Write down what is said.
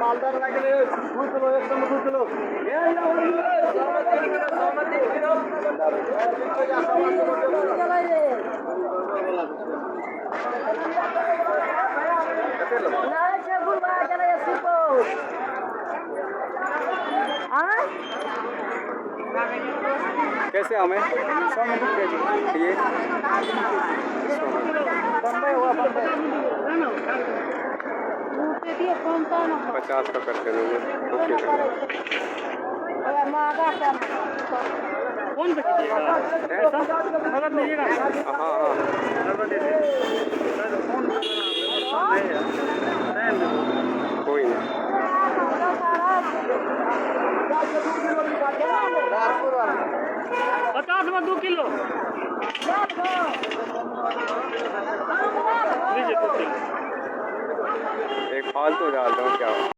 मालदार लागले दूसरो एकदम दूसरो कैसे हमें 100 में बुक कीजिए ये 50 का करके देंगे। कौन सा कीजिएगा ऐसा नगद लीजिएगा? हाँ हाँ कोई नहीं 50 में 2 किलो लीजिए 2 किलो। एक फालतू डाल दो क्या